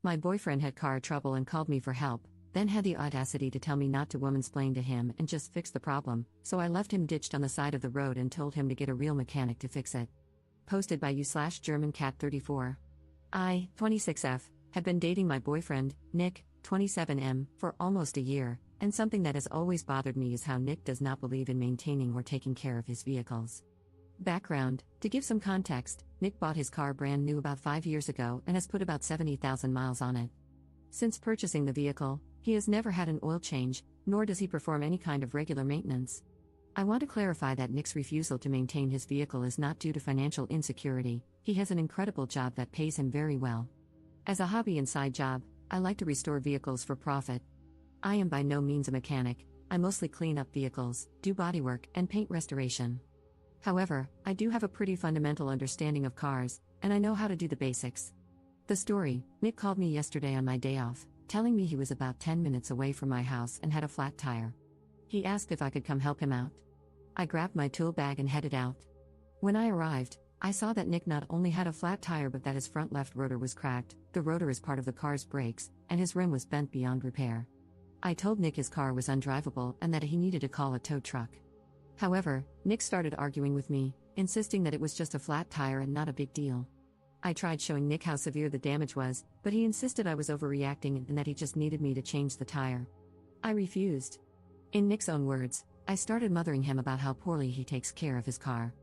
My boyfriend had car trouble and called me for help, then had the audacity to tell me not to womansplain to him and just fix the problem, so I left him ditched on the side of the road and told him to get a real mechanic to fix it. Posted by u/GermanCat34. I, 26F, had been dating my boyfriend, Nick, 27M, for almost a year, and something that has always bothered me is how Nick does not believe in maintaining or taking care of his vehicles. Background: to give some context, Nick bought his car brand new about 5 years ago and has put about 70,000 miles on it. Since purchasing the vehicle, he has never had an oil change, nor does he perform any kind of regular maintenance. I want to clarify that Nick's refusal to maintain his vehicle is not due to financial insecurity. He has an incredible job that pays him very well. As a hobby and side job, I like to restore vehicles for profit. I am by no means a mechanic. I mostly clean up vehicles, do bodywork, and paint restoration. However, I do have a pretty fundamental understanding of cars, and I know how to do the basics. The story: Nick called me yesterday on my day off, telling me he was about 10 minutes away from my house and had a flat tire. He asked if I could come help him out. I grabbed my tool bag and headed out. When I arrived, I saw that Nick not only had a flat tire but that his front left rotor was cracked, the rotor is part of the car's brakes, and his rim was bent beyond repair. I told Nick his car was undrivable and that he needed to call a tow truck. However, Nick started arguing with me, insisting that it was just a flat tire and not a big deal. I tried showing Nick how severe the damage was, but he insisted I was overreacting and that he just needed me to change the tire. I refused. In Nick's own words, I started mothering him about how poorly he takes care of his car.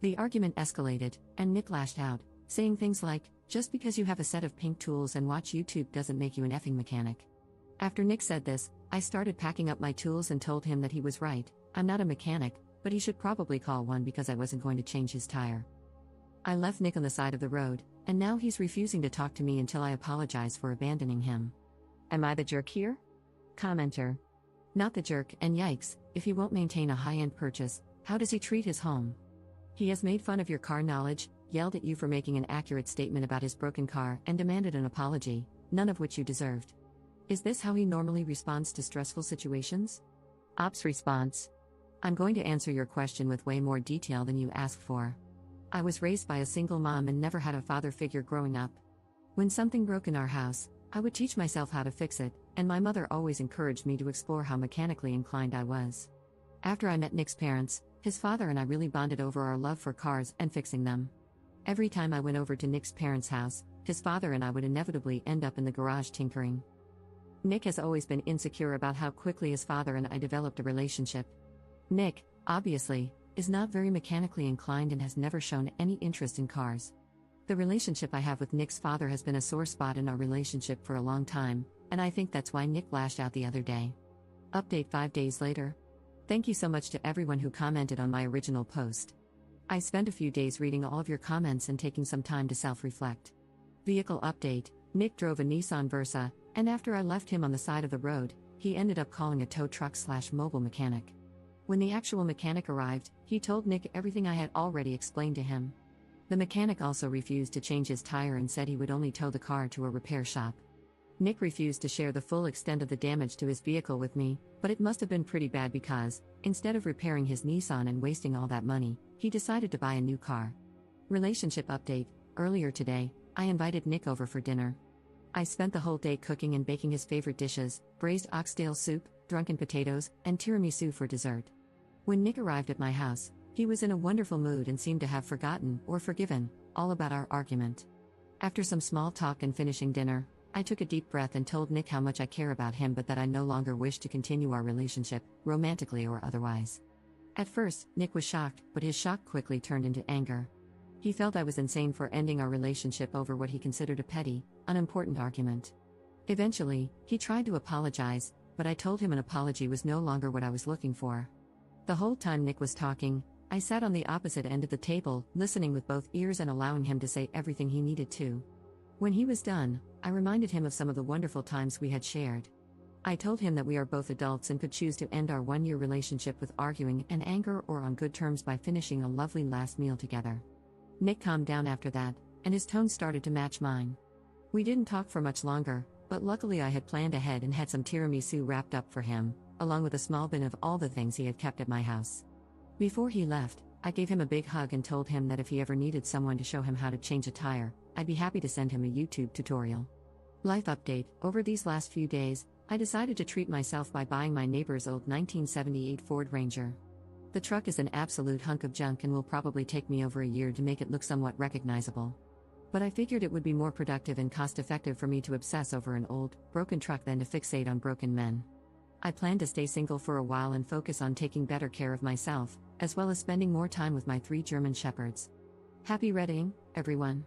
The argument escalated, and Nick lashed out, saying things like, "Just because you have a set of pink tools and watch YouTube doesn't make you an effing mechanic." After Nick said this, I started packing up my tools and told him that he was right. I'm not a mechanic, but he should probably call one because I wasn't going to change his tire. I left Nick on the side of the road, and now he's refusing to talk to me until I apologize for abandoning him. Am I the jerk here? Commenter: not the jerk, and yikes, if he won't maintain a high-end purchase, how does he treat his home? He has made fun of your car knowledge, yelled at you for making an accurate statement about his broken car, and demanded an apology, none of which you deserved. Is this how he normally responds to stressful situations? Ops response: I'm going to answer your question with way more detail than you asked for. I was raised by a single mom and never had a father figure growing up. When something broke in our house, I would teach myself how to fix it, and my mother always encouraged me to explore how mechanically inclined I was. After I met Nick's parents, his father and I really bonded over our love for cars and fixing them. Every time I went over to Nick's parents' house, his father and I would inevitably end up in the garage tinkering. Nick has always been insecure about how quickly his father and I developed a relationship. Nick, obviously, is not very mechanically inclined and has never shown any interest in cars. The relationship I have with Nick's father has been a sore spot in our relationship for a long time, and I think that's why Nick lashed out the other day. Update 5 days later. Thank you so much to everyone who commented on my original post. I spent a few days reading all of your comments and taking some time to self-reflect. Vehicle update: Nick drove a Nissan Versa, and after I left him on the side of the road, he ended up calling a tow truck/mobile mechanic. When the actual mechanic arrived, he told Nick everything I had already explained to him. The mechanic also refused to change his tire and said he would only tow the car to a repair shop. Nick refused to share the full extent of the damage to his vehicle with me, but it must have been pretty bad because, instead of repairing his Nissan and wasting all that money, he decided to buy a new car. Relationship update: earlier today, I invited Nick over for dinner. I spent the whole day cooking and baking his favorite dishes: braised oxtail soup, drunken potatoes, and tiramisu for dessert. When Nick arrived at my house, he was in a wonderful mood and seemed to have forgotten, or forgiven, all about our argument. After some small talk and finishing dinner, I took a deep breath and told Nick how much I care about him but that I no longer wish to continue our relationship, romantically or otherwise. At first, Nick was shocked, but his shock quickly turned into anger. He felt I was insane for ending our relationship over what he considered a petty, unimportant argument. Eventually, he tried to apologize, but I told him an apology was no longer what I was looking for. The whole time Nick was talking, I sat on the opposite end of the table, listening with both ears and allowing him to say everything he needed to. When he was done, I reminded him of some of the wonderful times we had shared. I told him that we are both adults and could choose to end our one-year relationship with arguing and anger or on good terms by finishing a lovely last meal together. Nick calmed down after that, and his tone started to match mine. We didn't talk for much longer, but luckily I had planned ahead and had some tiramisu wrapped up for him, along with a small bin of all the things he had kept at my house. Before he left, I gave him a big hug and told him that if he ever needed someone to show him how to change a tire, I'd be happy to send him a YouTube tutorial. Life update. Over these last few days, I decided to treat myself by buying my neighbor's old 1978 Ford Ranger. The truck is an absolute hunk of junk and will probably take me over a year to make it look somewhat recognizable. But I figured it would be more productive and cost-effective for me to obsess over an old, broken truck than to fixate on broken men. I plan to stay single for a while and focus on taking better care of myself, as well as spending more time with my 3 German shepherds. Happy reading, everyone!